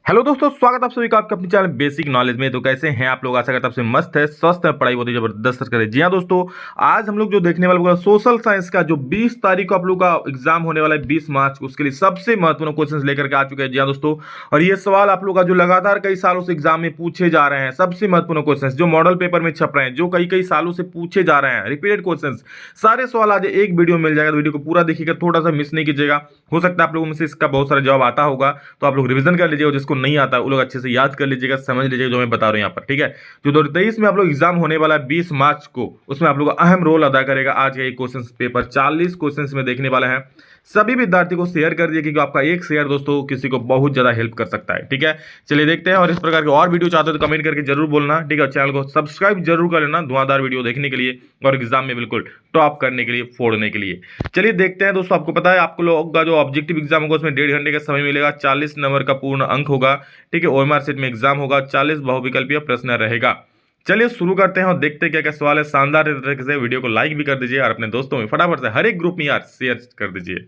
Hello दोस्तों, स्वागत आप सभी का आपके अपने चैनल बेसिक नॉलेज में। तो कैसे हैं आप लोग? आशा करता हूं आपसे मस्त है, स्वस्थ है, पढ़ाई बहुत ही जबरदस्त करें। जी हाँ दोस्तों, आज हम लोग जो देखने वाले होगा सोशल साइंस का जो 20 तारीख को आप लोग का एग्जाम होने वाला है 20 मार्च को, उसके लिए सबसे महत्वपूर्ण क्वेश्चन लेकर के आ चुके हैं। जी हाँ दोस्तों, और ये सवाल आप लोग का जो लगातार कई सालों से एग्जाम में पूछे जा रहे हैं, सबसे महत्वपूर्ण क्वेश्चन जो मॉडल पेपर में छप रहे हैं, जो कई कई सालों से पूछे जा रहे हैं, रिपीटेड क्वेश्चन, सारे सवाल आज एक वीडियो मिल जाएगा। तो वीडियो को पूरा देखिएगा, थोड़ा सा मिस नहीं कीजिएगा। हो सकता है आप लोगों में से इसका बहुत सारा जवाब आता होगा, तो आप लोग रिवीजन कर लीजिएगा। जिसको नहीं आता वो लोग अच्छे से याद कर लीजिएगा, समझ लीजिएगा जो मैं बता रहा हूं यहाँ पर। ठीक है, जो 2023 में आप लोग एग्जाम होने वाला है 20 मार्च को, उसमें आप लोग का अहम रोल अदा करेगा आज का ये क्वेश्चन पेपर। 40 क्वेश्चन में देखने वाले हैं। सभी विद्यार्थी को शेयर कर दिए, क्योंकि आपका एक शेयर दोस्तों किसी को बहुत ज्यादा हेल्प कर सकता है। ठीक है, चलिए देखते हैं। और इस प्रकार के और वीडियो चाहते हो तो कमेंट करके जरूर बोलना। ठीक है, चैनल को सब्सक्राइब जरूर कर लेना धुआंधार वीडियो देखने के लिए और एग्जाम में बिल्कुल टॉप करने के लिए, फोड़ने के लिए। चलिए देखते हैं दोस्तों। आपको पता है आपको लोग का जो ऑब्जेक्टिव एग्जाम होगा उसमें 1.5 घंटे का समय मिलेगा, 40 नंबर का पूर्ण अंक होगा। ठीक है, ओएमआर सेट में एग्जाम होगा, 40 बहुविकल्पीय प्रश्न रहेगा। चलिए शुरू करते हैं और देखते हैं क्या क्या सवाल है। शानदार तरीके से वीडियो को लाइक भी कर दीजिए और अपने दोस्तों में फटाफट से हर एक ग्रुप में यार शेयर कर दीजिए।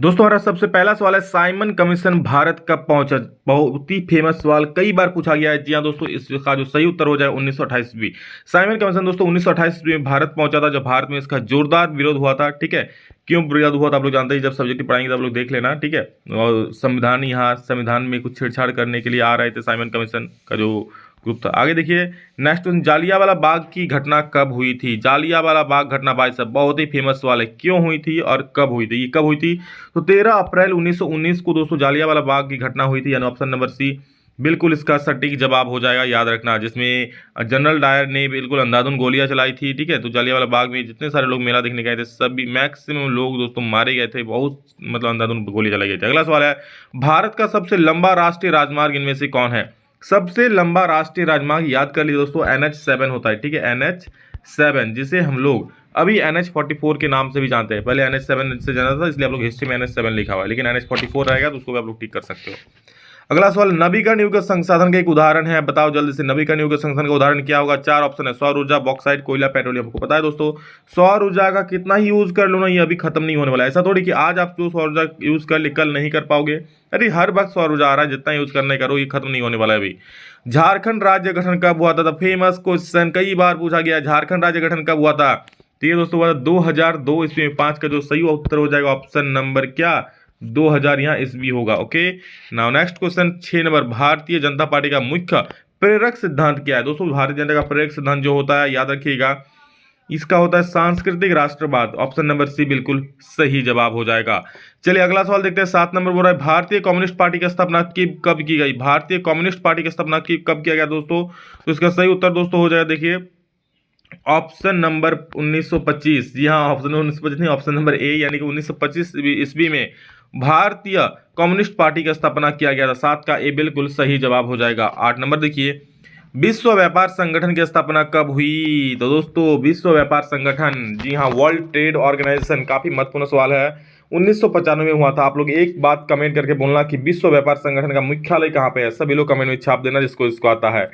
दोस्तों हमारा सबसे पहला सवाल है, साइमन कमीशन भारत कब पहुंचा? बहुत ही फेमस सवाल, कई बार पूछा गया है। जी हाँ दोस्तों, इसका जो सही उत्तर हो जाए 1928 ईस्वी। साइमन कमीशन दोस्तों 1928 ईस्वी में भारत पहुंचा था, जब भारत में इसका जोरदार विरोध हुआ था। ठीक है, क्यों विरोध हुआ था आप लोग जानते हैं, जब सब्जेक्ट पढ़ाएंगे तब लोग देख लेना। ठीक है, और संविधान में कुछ छेड़छाड़ करने के लिए आ रहे थे साइमन कमीशन का जो ग्रुप था। आगे देखिए नेक्स्ट क्वेश्चन, जालियांवाला बाग की घटना कब हुई थी? जालियांवाला बाग घटना भाई साहब बहुत ही फेमस सवाल है, क्यों हुई थी और कब हुई थी? ये कब हुई थी? तो 13 अप्रैल 1919 को दोस्तों जालियांवाला बाग की घटना हुई थी, यानी ऑप्शन नंबर सी बिल्कुल इसका सटीक जवाब हो जाएगा, याद रखना। जिसमें जनरल डायर ने बिल्कुल अंधाधुंध गोलियां चलाई थी। ठीक है, तो जालियांवाला बाग में जितने सारे लोग मेला देखने गए थे, सभी मैक्सिमम लोग दोस्तों मारे गए थे, बहुत मतलब अंधाधुंध गोली चलाई गई थी। अगला सवाल है, भारत का सबसे लंबा राष्ट्रीय राजमार्ग इनमें से कौन है? सबसे लंबा राष्ट्रीय राजमार्ग याद कर लीजिए दोस्तों, NH7 होता है। ठीक है, NH7, जिसे हम लोग अभी NH44 के नाम से भी जानते हैं। पहले NH7 से जाना था, इसलिए आप लोग हिस्ट्री में NH7 लिखा हुआ है, लेकिन NH44 रहेगा तो उसको भी आप लोग टिक कर सकते हो। अगला सवाल, नवीकरण युग संसाधन का एक उदाहरण है, बताओ जल्दी से। नवीकरण युग संसाधन का उदाहरण क्या होगा? 4 ऑप्शन है, सौर ऊर्जा, बॉक्साइट, कोयला, पेट्रोलियम। आपको पता है दोस्तों, सौर ऊर्जा का कितना ही यूज कर लो ना, ये अभी खत्म नहीं होने वाला है। ऐसा थोड़ी कि आज आप जो सौर ऊर्जा यूज कर ले कल नहीं कर पाओगे। अरे हर वक्त सौर ऊर्जा आ रहा है, जितना यूज करना है करो, ये खत्म नहीं होने वाला है अभी। झारखंड राज्य गठन कब हुआ था? फेमस क्वेश्चन, कई बार पूछा गया, झारखंड राज्य गठन कब हुआ था? तो ये दोस्तों हुआ था 2002 ईस्वी में। 5 का जो सही उत्तर हो जाएगा ऑप्शन नंबर क्या, 2000 यहाँ ईस्वी होगा। Okay, now next question 6 number, Bharatiya Janata party का मुख्य प्रेरक सिद्धांत क्या है? दोस्तों भारतीय जनता का प्रेरक सिद्धांत जो होता है, याद रखिएगा, इसका होता है सांस्कृतिक राष्ट्रवाद। ऑप्शन नंबर सी बिल्कुल सही जवाब हो जाएगा। चलिए अगला सवाल देखते हैं। 7 नंबर बोल रहा है, भारतीय कम्युनिस्ट पार्टी की स्थापना कब की गई? भारतीय कम्युनिस्ट पार्टी की स्थापना कब किया गया दोस्तों? तो इसका सही उत्तर दोस्तों हो जाएगा, देखिए ऑप्शन नंबर 1925। जी हाँ, ऑप्शन 1925 नहीं, ऑप्शन नंबर ए, यानी कि 1925 ईस्वी में भारतीय कम्युनिस्ट पार्टी की स्थापना किया गया था। 7 का ए बिल्कुल सही जवाब हो जाएगा। 8 नंबर देखिए, विश्व व्यापार संगठन की स्थापना कब हुई? तो दोस्तों विश्व व्यापार संगठन, जी हाँ, वर्ल्ड ट्रेड ऑर्गेनाइजेशन, काफी महत्वपूर्ण सवाल है, 1995 में हुआ था। आप लोग एक बात कमेंट करके बोलना कि विश्व व्यापार संगठन का मुख्यालय कहाँ पे है, सभी लोग कमेंट में छाप देना जिसको इसको आता है।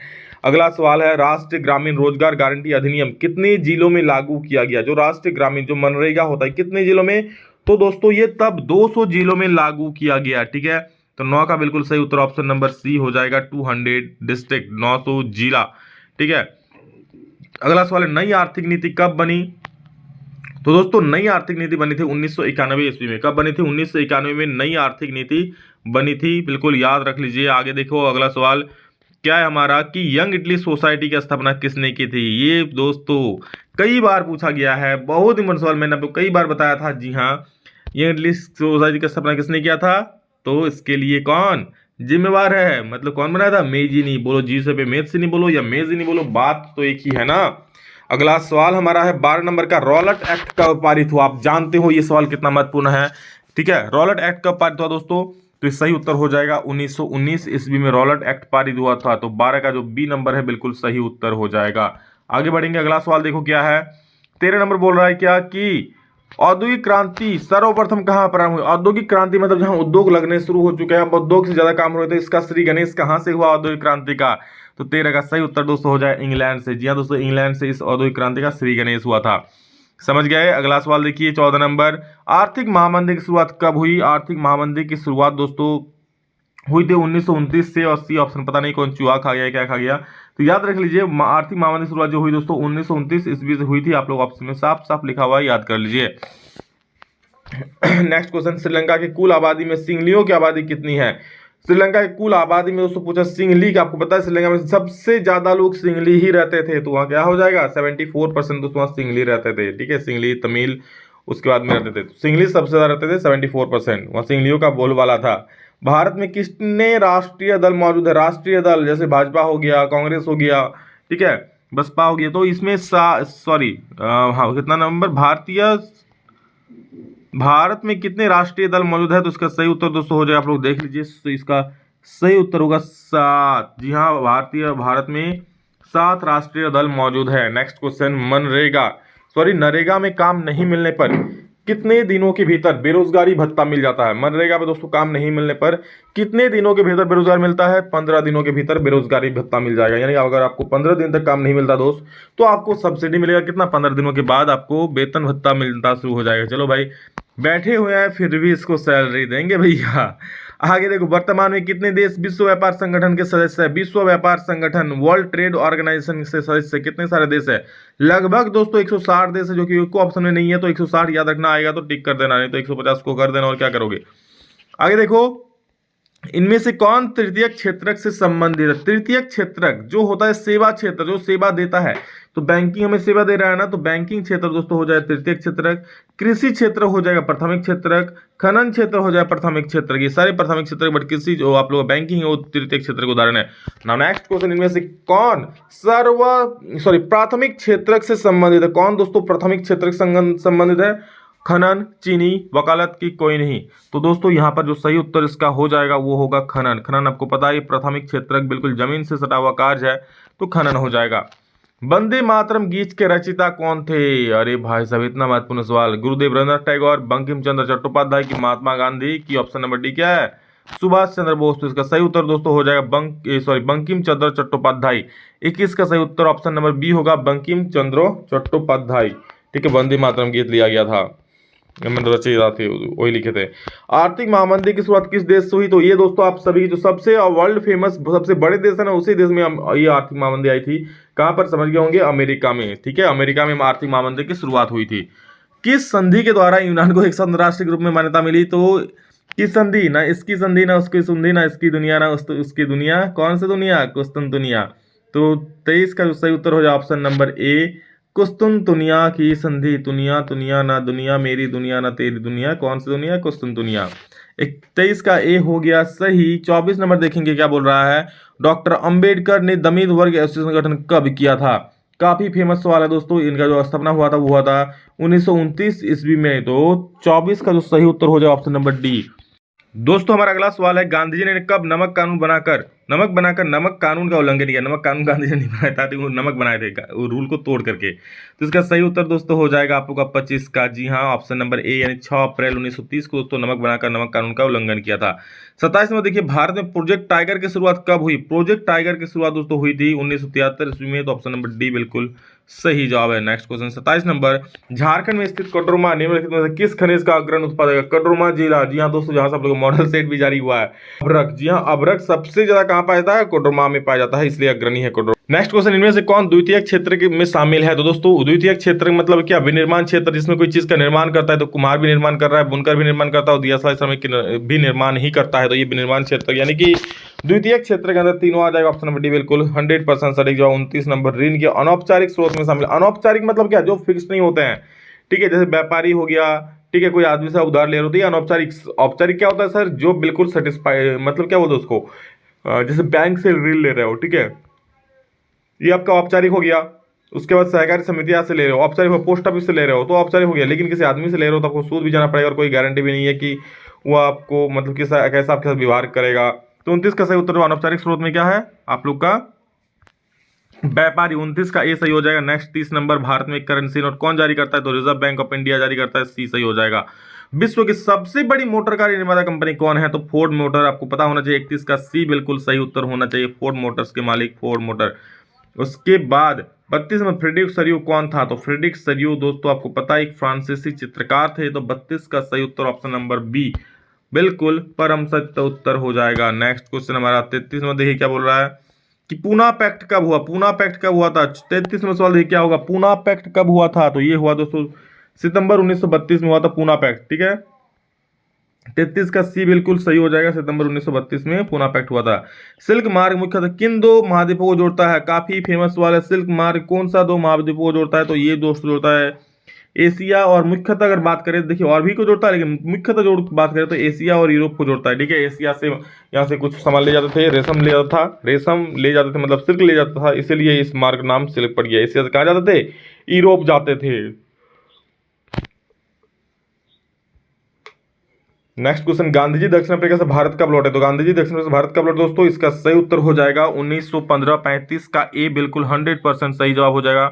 अगला सवाल है, राष्ट्रीय ग्रामीण रोजगार गारंटी अधिनियम कितने जिलों में लागू किया गया? जो राष्ट्रीय ग्रामीण जो मनरेगा होता है, कितने जिलों में? तो दोस्तों ये तब 200 जिलों में लागू किया गया। ठीक है, तो 9 का बिल्कुल सही उत्तर ऑप्शन नंबर सी हो जाएगा, 200 डिस्ट्रिक्ट, 900 जिला। ठीक है, अगला सवाल है, नई आर्थिक नीति कब बनी? तो दोस्तों नई आर्थिक नीति बनी थी 1991 ईस्वी में। कब बनी थी? 1991 में नई आर्थिक नीति बनी थी, बिल्कुल याद रख लीजिए। आगे देखो अगला सवाल क्या है हमारा, कि यंग इटली सोसाइटी की स्थापना किसने की थी? ये दोस्तों कई बार पूछा गया है, बहुत इंपॉर्टेंट सवाल, मैंने आपको कई बार बताया था। जी हाँ, यंग इटली सोसाइटी की स्थापना किसने किया था? तो इसके लिए कौन जिम्मेवार है, मतलब कौन बनाया था? मेजी नहीं बोलो, जी से पे मेज से नहीं बोलो या मेज नहीं बोलो, बात तो एक ही है ना। अगला सवाल हमारा है 12 नंबर का, रॉलेट एक्ट कब पारित हुआ? आप जानते हो ये सवाल कितना महत्वपूर्ण है। ठीक है, रॉलेट एक्ट कब पारित हुआ दोस्तों? तो इस सही उत्तर हो जाएगा 1919 ईस्वी में रॉलेट एक्ट पारित हुआ था। तो 12 का जो बी नंबर है बिल्कुल सही उत्तर हो जाएगा। आगे बढ़ेंगे, अगला सवाल देखो क्या है। 13 नंबर बोल रहा है क्या, कि औद्योगिक क्रांति सर्वप्रथम कहाँ प्रारंभ हुई? औद्योगिक क्रांति मतलब जहां उद्योग लगने शुरू हो चुके हैं, अब उद्योग से ज्यादा काम हो रहे थे, इसका श्री गणेश कहाँ से हुआ औद्योगिक क्रांति का? तो 13 का सही उत्तर दोस्तों हो जाए इंग्लैंड से। जी हाँ दोस्तों, इंग्लैंड से इस औद्योगिक क्रांति का श्री गणेश हुआ था। समझ गए। अगला सवाल देखिए 14 नंबर, आर्थिक महामंदी की शुरुआत कब हुई? आर्थिक महामंदी की शुरुआत दोस्तों हुई थी 1929 से, और सी ऑप्शन पता नहीं कौन चूहा खा गया क्या खा गया, तो याद रख लीजिए आर्थिक महामंदी की शुरुआत जो हुई दोस्तों 1929 ईस्वी से हुई थी। आप लोग ऑप्शन में साफ साफ लिखा हुआ है, याद कर लीजिए। नेक्स्ट क्वेश्चन, श्रीलंका की कुल आबादी में सिंगलियों की आबादी कितनी है? श्रीलंका की कुल आबादी में दोस्तों पूछा सिंगली का, आपको पता है श्रीलंका में सबसे ज्यादा लोग सिंगली ही रहते थे, तो वहां क्या हो जाएगा 74% दोस्तों वहां सिंगली रहते थे। ठीक है, सिंगली तमिल उसके बाद में रहते थे, तो सिंगली सबसे ज्यादा रहते थे 74%, वहां सिंगलियों का बोलबाला था। भारत में कितने राष्ट्रीय दल मौजूद है? राष्ट्रीय दल जैसे भाजपा हो गया, कांग्रेस हो गया, ठीक है, बसपा हो गया, तो इसमें सॉरी हाँ कितना नंबर भारत में कितने राष्ट्रीय दल मौजूद है? तो इसका सही उत्तर दोस्तों हो जाएगा, आप लोग देख लीजिए, तो इसका सही उत्तर होगा 7। जी हाँ, भारत में 7 राष्ट्रीय दल मौजूद है। नेक्स्ट क्वेश्चन, नरेगा में काम नहीं मिलने पर कितने दिनों के भीतर बेरोजगारी भत्ता मिल जाता है? मनरेगा में दोस्तों काम नहीं मिलने पर कितने दिनों के भीतर बेरोजगार मिलता है? 15 दिनों के भीतर बेरोजगारी भत्ता मिल जाएगा। यानी अगर आपको 15 दिन तक काम नहीं मिलता दोस्त, तो आपको सब्सिडी मिलेगा कितना? 15 दिनों के बाद आपको वेतन भत्ता मिलता शुरू हो जाएगा। चलो भाई, बैठे हुए हैं फिर भी इसको सैलरी देंगे भैया। आगे देखो, वर्तमान में कितने देश विश्व व्यापार संगठन के सदस्य है? विश्व व्यापार संगठन वर्ल्ड ट्रेड ऑर्गेनाइजेशन से सदस्य कितने सारे देश है? लगभग दोस्तों 160 देश है, जो कि एक ऑप्शन में नहीं है, तो 160 याद रखना, आएगा तो टिक कर देना, नहीं तो 150 को कर देना, और क्या करोगे। आगे देखो, इनमें से कौन तृतीयक क्षेत्रक से संबंधित है? तृतीयक क्षेत्रक जो होता है सेवा क्षेत्र, जो सेवा देता है, तो बैंकिंग हमें सेवा दे रहा है ना, तो बैंकिंग क्षेत्र दोस्तों हो जाए तृतीयक क्षेत्रक, कृषि क्षेत्र हो जाएगा प्राथमिक क्षेत्रक, खनन क्षेत्र हो जाए प्राथमिक क्षेत्र, ये सारे प्राथमिक क्षेत्र, बट कृषि जो आप लोग बैंकिंग है वो तृतीयक क्षेत्र का उदाहरण है। नाउ नेक्स्ट क्वेश्चन, इनमें से कौन प्राथमिक क्षेत्रक से संबंधित है? कौन दोस्तों प्राथमिक क्षेत्र से संबंधित है? खनन, चीनी, वकालत की कोई नहीं। तो दोस्तों यहाँ पर जो सही उत्तर इसका हो जाएगा वो होगा खनन। खनन आपको पता है प्राथमिक क्षेत्रक बिल्कुल जमीन से सटा हुआ कार्य है, तो खनन हो जाएगा। वंदे मातरम गीत के रचयिता कौन थे? अरे भाई साहब, इतना महत्वपूर्ण सवाल। गुरुदेव रवींद्रनाथ टैगोर, बंकिम चंद्र चट्टोपाध्याय की, महात्मा गांधी की, ऑप्शन नंबर डी क्या है? सुभाष चंद्र बोस। तो इसका सही उत्तर दोस्तों हो जाएगा बंकिम चंद्र चट्टोपाध्याय। 21 का सही उत्तर ऑप्शन नंबर बी होगा, बंकिम चंद्र चट्टोपाध्याय। ठीक है, वंदे मातरम गीत लिया गया था, रचयिता थे वही लिखे थे। आर्थिक महामंदी की शुरुआत किस देश से हुई? तो ये दोस्तों आप सभी जो सबसे वर्ल्ड फेमस सबसे बड़े देश है ना, उसी देश में ये आर्थिक महामंदी आई थी। कहां पर समझ गए होंगे? अमेरिका में। ठीक है, अमेरिका में आर्थिक महामंदी की शुरुआत हुई थी। किस संधि के द्वारा यूनान को एक संघ राष्ट्र के रूप में मान्यता मिली? तो किस संधि? ना इसकी संधि, ना उसकी संधि, ना इसकी दुनिया, ना उसकी दुनिया। कौन सी दुनिया? कुस्तुनतुनिया। तो 23 का जो सही उत्तर हो जाए ऑप्शन नंबर ए, कुस्तुनतुनिया की संधि। तुनिया तुनिया, ना दुनिया मेरी दुनिया, ना तेरी दुनिया। कौन सी दुनिया? कुस्तुनतुनिया। 23 का ए हो गया सही। 24 नंबर देखेंगे क्या बोल रहा है। डॉक्टर अंबेडकर ने दलित वर्ग एसोसिएशन का गठन कब किया था? काफी फेमस सवाल है दोस्तों। इनका जो स्थापना हुआ था वो हुआ था 1929 ईस्वी में। तो 24 का जो सही उत्तर हो जाए ऑप्शन नंबर डी। दोस्तों हमारा अगला सवाल है, गांधी जी ने कब नमक कानून बनाकर नमक कानून का उल्लंघन किया? नमक कानून गांधी जी ने नहीं बनाया था, वो नमक बनाए थे वो रूल को तोड़ करके। तो इसका सही उत्तर दोस्तों हो जाएगा आप लोग का 25 का। जी हाँ, ऑप्शन नंबर ए, यानी 6 अप्रैल 1930 को दोस्तों नमक बनाकर नमक कानून का उल्लंघन किया था। 27 में देखिए, भारत में प्रोजेक्ट टाइगर की शुरुआत कब हुई? प्रोजेक्ट टाइगर की शुरुआत दोस्तों हुई थी 1973 ईस्वी में। तो ऑप्शन नंबर डी बिल्कुल सही जवाब है। नेक्स्ट क्वेश्चन 27 नंबर, झारखंड में स्थित कोडरमा निम्नलिखित में से किस खनिज का अग्रणी उत्पादक है? कोडरमा जिला। जी हाँ दोस्तों, जहां से आप लोग मॉडल सेट भी जारी हुआ है। अभ्रक, जी हाँ, अभ्रक सबसे ज्यादा कहां पाया जाता है? कोडरमा में पाया जाता है, इसलिए अग्रणी है कोडरमा। नेक्स्ट क्वेश्चन, इनमें से कौन द्वितीय क्षेत्र में शामिल है? तो दोस्तों द्वितीय क्षेत्र मतलब क्या? विनिर्माण क्षेत्र, जिसमें कोई चीज का निर्माण करता है, तो कुम्हार भी निर्माण कर रहा है, बुनकर भी निर्माण करता है, और दिया सलाई श्रमिक भी निर्माण ही करता है, तो ये विनिर्माण क्षेत्र यानी कि द्वितीय क्षेत्र के अंदर तीनों आ जाएगा। ऑप्शन नंबर डी बिल्कुल 100% सटीक जवाब। 29 नंबर, ऋण के अनौपचारिक स्रोत में शामिल। अनौपचारिक मतलब क्या? जो फिक्स नहीं होते हैं। ठीक है, जैसे व्यापारी हो गया, ठीक है, कोई आदमी से उधार ले रहे होते हैं। अनौपचारिक, औपचारिक क्या होता है सर? जो बिल्कुल सेटिस्फाई, मतलब क्या बोलते हैं उसको, जैसे बैंक से ऋण ले रहे हो, ठीक है, ये आपका औपचारिक हो गया। उसके बाद सहकारी समितियां से ले रहे हो, औपचारिक हो। पोस्ट ऑफिस से ले रहे हो तो औपचारिक हो गया। लेकिन किसी आदमी से ले रहे हो तो आपको सूद भी जाना पड़ेगा, और कोई गारंटी भी नहीं है कि वो आपको मतलब कैसा आपके साथ व्यवहार करेगा। तो 29 का सही उत्तर अनौपचारिक स्रोत में क्या है आप लोग का? व्यापारी। 29 का ए सही हो जाएगा। नेक्स्ट 30 नंबर, भारत में करेंसी नोट कौन जारी करता है? तो रिजर्व बैंक ऑफ इंडिया जारी करता है, सी सही हो जाएगा। विश्व की सबसे बड़ी मोटर कार निर्माता कंपनी कौन है? तो फोर्ड मोटर, आपको पता होना चाहिए। 31 का सी बिल्कुल सही उत्तर होना चाहिए। फोर्ड मोटर्स के मालिक फोर्ड मोटर। उसके बाद 32 में फ्रेडरिक सरियो कौन था? तो फ्रेडरिक सरियो दोस्तों आपको पता है एक फ्रांसीसी चित्रकार थे। तो 32 का सही उत्तर ऑप्शन नंबर बी बिल्कुल परम सत्य उत्तर हो जाएगा। नेक्स्ट क्वेश्चन हमारा 33 में देखिए क्या बोल रहा है कि पूना पैक्ट कब हुआ? पूना पैक्ट कब हुआ था? 33 में सवाल देखिए क्या होगा, पूना पैक्ट कब हुआ था? तो ये हुआ दोस्तों सितंबर 1932 में हुआ था पूना पैक्ट। ठीक है, 33 का सी बिल्कुल सही हो जाएगा, सितंबर 1932 में पूना पैक्ट हुआ था। सिल्क मार्ग मुख्यतः किन दो महाद्वीपों को जोड़ता है? काफी फेमस वाला सिल्क मार्ग कौन सा दो महाद्वीपों को जोड़ता है? तो ये दोस्त जोड़ता है एशिया और मुख्यतः अगर बात करें देखिए और भी को जोड़ता है, लेकिन मुख्यतः जोड़ बात करें तो एशिया और यूरोप को जोड़ता है। ठीक है, एशिया से यहाँ से कुछ सामान ले जाते थे, रेशम ले जाता था, रेशम ले जाते थे मतलब सिल्क ले जाता था, इसीलिए इस मार्ग नाम सिल्क पड़ गया। एशिया से कहाँ जाते थे? यूरोप जाते थे। नेक्स्ट क्वेश्चन, गांधी जी दक्षिण अफ्रीका से भारत कब लौटे? तो गांधी जी दक्षिण अफ्रीका से भारत कब लौटे दोस्तों? इसका सही उत्तर हो जाएगा 1915। 35 का ए बिल्कुल 100% सही जवाब हो जाएगा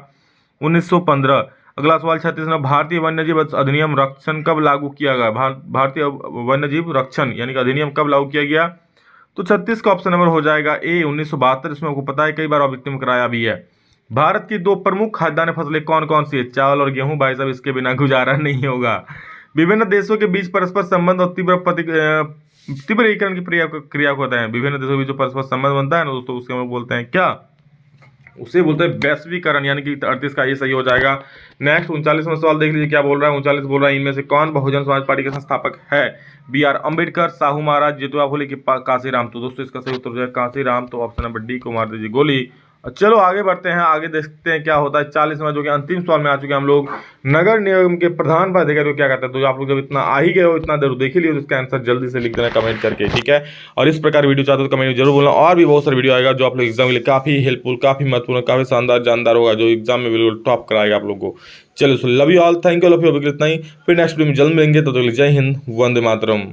1915। अगला सवाल 36 में भारतीय वन्यजीव अधिनियम रक्षण कब लागू किया गया? भारतीय वन्यजीव रक्षण यानी कि अधिनियम कब लागू किया गया? तो 36 का ऑप्शन नंबर हो जाएगा ए 1972। इसमें आपको पता है कई बार ऑब्जेक्टिव में कराया भी है। भारत की दो प्रमुख खाद्यान्न फसलें कौन कौन सी है? चावल और गेहूं। भाई साहब इसके बिना गुजारा नहीं होगा। विभिन्न देशों के बीच परस्पर संबंध और तीव्रीकरण की क्रिया को होता है। विभिन्न देशों के बीच जो परस्पर संबंध बनता है ना दोस्तों उसके हम बोलते हैं क्या? उसे बोलते हैं वैश्वीकरण, यानी कि 38 का ये सही हो जाएगा। नेक्स्ट 39वां सवाल देख लीजिए क्या बोल रहा है। 39 बोल रहा है इनमें से कौन बहुजन समाज पार्टी के संस्थापक है? बी आर अम्बेडकर, साहू महाराज, ज्योतिबा फुले की कांसीराम। तो दोस्तों इसका सही उत्तर हो जाएगा कांसीराम। तो ऑप्शन नंबर डी को मार दीजिए गोली। चलो आगे बढ़ते हैं, आगे देखते हैं क्या होता है। 40वां जो कि अंतिम सवाल में आ चुके हैं हम लोग। नगर निगम के प्रधान पद तो क्या कहते हैं? तो आप लोग जब इतना आ ही गए हो, इतना देर देख ही लियो, तो इसका आंसर जल्दी से लिख देना कमेंट करके। ठीक है, और इस प्रकार वीडियो चाहते हो तो कमेंट जरूर बोलना। और भी बहुत सारे वीडियो आएगा जो आप लोग एग्जाम के लिए काफी हेल्पफुल, काफी महत्वपूर्ण, काफी शानदार जानदार होगा, जो एग्जाम में बिल्कुल टॉप कराएगा आप लोग को। चलो love you all, thank you, love you, इतना ही। फिर नेक्स्ट वीडियो में जल्द मिलेंगे, तो जय हिंद, वंदे मातरम।